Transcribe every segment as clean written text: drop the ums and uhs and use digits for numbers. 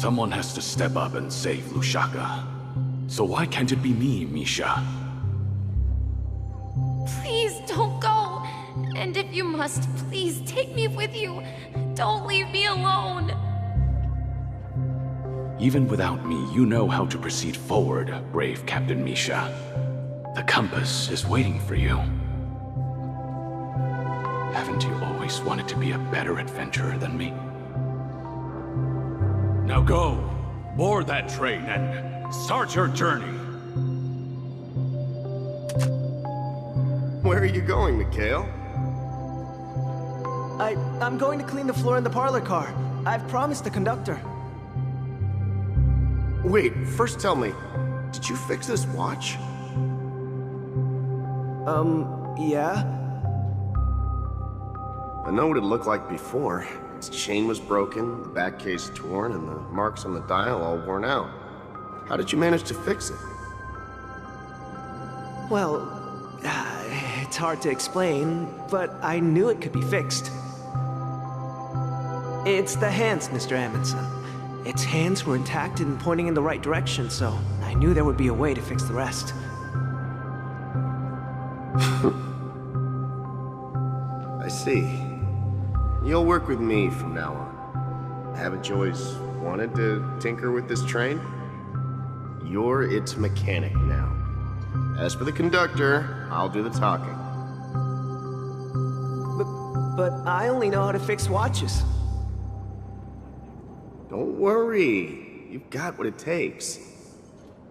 Someone has to step up and save Lushaka. So why can't it be me, Misha? Please don't go. And if you must, please take me with you. Don't leave me alone. Even without me, you know how to proceed forward, brave Captain Misha. The compass is waiting for you. Haven't you always wanted to be a better adventurer than me? Now go, board that train and start your journey. Where are you going, Mikhail? I'm going to clean the floor in the parlor car. I've promised the conductor. Wait, first tell me, did you fix this watch? Yeah? I know what it looked like before. Its chain was broken, the back case torn, and the marks on the dial all worn out. How did you manage to fix it? Well, it's hard to explain, but I knew it could be fixed. It's the hands, Mr. Amundsen. Its hands were intact and pointing in the right direction, so I knew there would be a way to fix the rest. I see. You'll work with me from now on. Haven't you always wanted to tinker with this train? You're its mechanic now. As for the conductor, I'll do the talking. But I only know how to fix watches. Don't worry. You've got what it takes.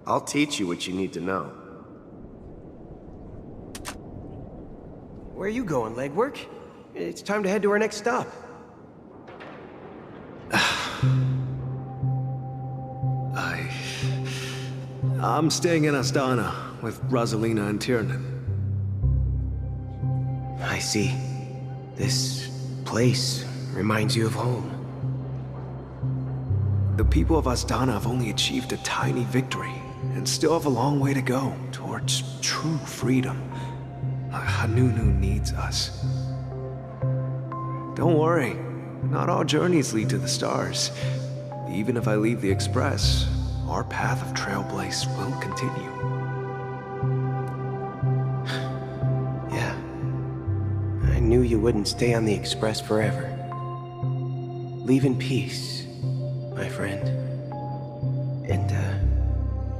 I'll teach you what you need to know. Where are you going, Legwork? It's time to head to our next stop. I'm staying in Astana with Rosalina and Tiernan. I see. This place reminds you of home. The people of Astana have only achieved a tiny victory and still have a long way to go towards true freedom. Hanunu needs us. Don't worry, not all journeys lead to the stars. Even if I leave the Express, our path of trailblaze will continue. Yeah. I knew you wouldn't stay on the Express forever. Leave in peace, my friend. And,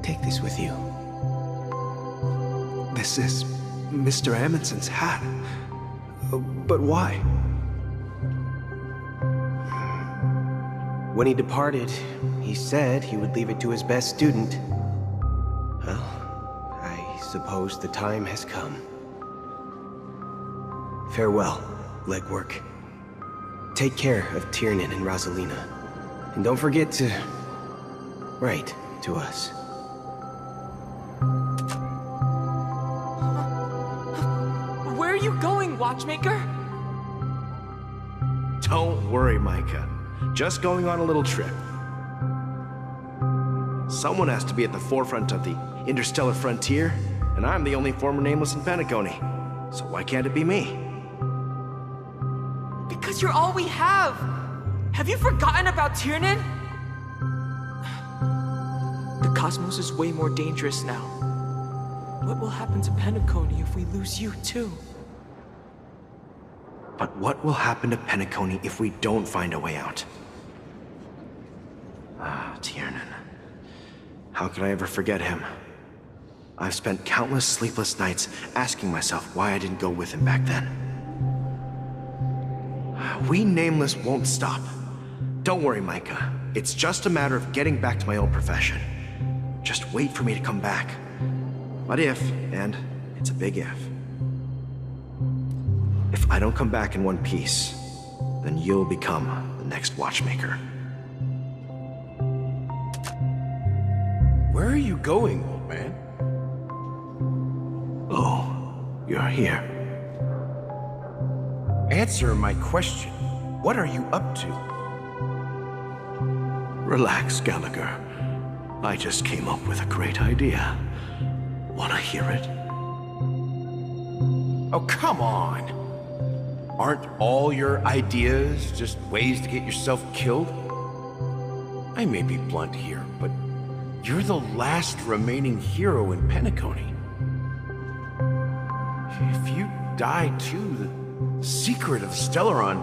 take this with you. This is Mr. Amundsen's hat. But why? When he departed, he said he would leave it to his best student. Well, I suppose the time has come. Farewell, Legwork. Take care of Tiernan and Rosalina. And don't forget to write to us. Where are you going, Watchmaker? Don't worry, Micah. Just going on a little trip. Someone has to be at the forefront of the interstellar frontier, and I'm the only former nameless in Penacony. So why can't it be me? Because you're all we have! Have you forgotten about Tiernan? The cosmos is way more dangerous now. What will happen to Penacony if we lose you too? But what will happen to Penacony if we don't find a way out? Ah, Tiernan. How could I ever forget him? I've spent countless sleepless nights asking myself why I didn't go with him back then. We Nameless won't stop. Don't worry, Micah. It's just a matter of getting back to my old profession. Just wait for me to come back. But if, and it's a big if I don't come back in one piece, then you'll become the next Watchmaker. Where are you going, old man? Oh, you're here. Answer my question. What are you up to? Relax, Gallagher. I just came up with a great idea. Wanna hear it? Oh, come on. Aren't all your ideas just ways to get yourself killed? I may be blunt here, but you're the last remaining hero in Penacony. If you die too, the secret of Stellaron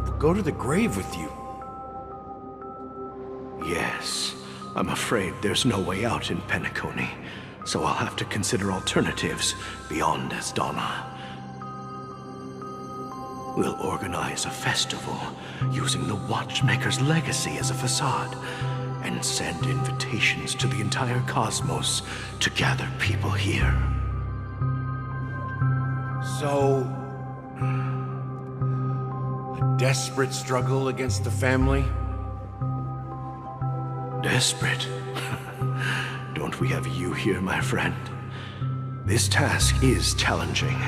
will go to the grave with you. Yes, I'm afraid there's no way out in Penacony, so I'll have to consider alternatives beyond Asdana. We'll organize a festival using the Watchmaker's legacy as a facade and send invitations to the entire cosmos to gather people here. So, a desperate struggle against the family? Desperate? Don't we have you here, my friend? This task is challenging,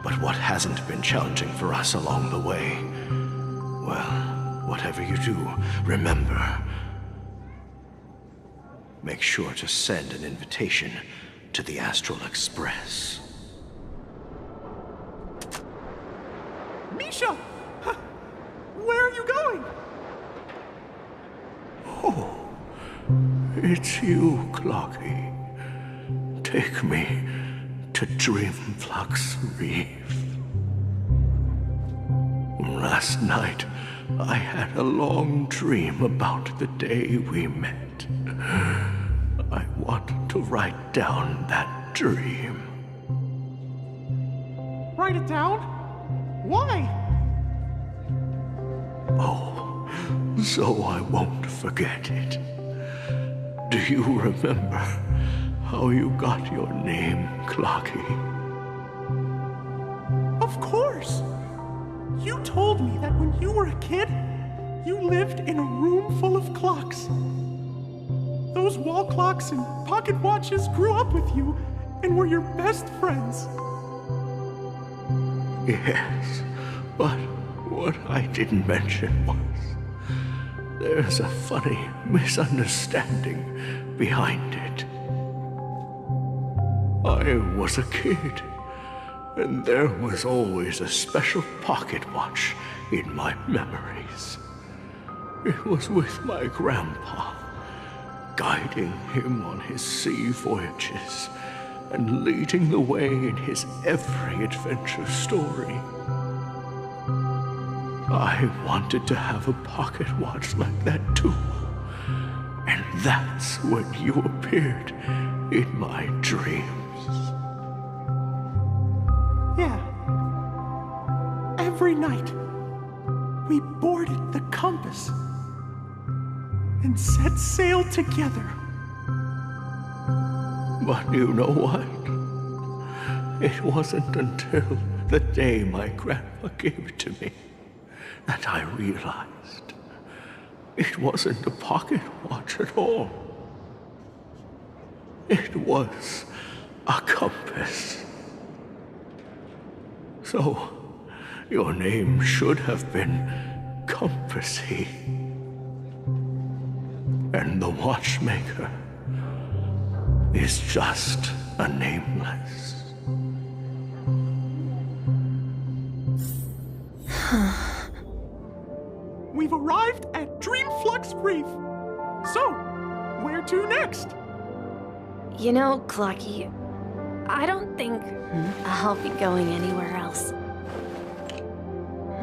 but what hasn't been challenging for us along the way? Well, whatever you do, remember, make sure to send an invitation to the Astral Express. Misha! Where are you going? Oh, it's you, Clocky. Take me to Dreamflux Reef. Last night, I had a long dream about the day we met. I want to write down that dream. Write it down? Why? Oh, so I won't forget it. Do you remember how you got your name, Clocky? Of course! You told me that when you were a kid, you lived in a room full of clocks. Those wall clocks and pocket watches grew up with you and were your best friends. Yes, but what I didn't mention was there's a funny misunderstanding behind it. I was a kid, and there was always a special pocket watch in my memories. It was with my grandpa, guiding him on his sea voyages and leading the way in his every adventure story. I wanted to have a pocket watch like that too. And that's when you appeared in my dreams. Yeah. Every night, we boarded the compass and set sail together. But you know what? It wasn't until the day my grandpa gave it to me that I realized it wasn't a pocket watch at all. It was a compass. So, your name should have been Compassy. And the Watchmaker is just a nameless. We've arrived at Dreamflux Reef. So, where to next? You know, Clocky, I don't think I'll be going anywhere else.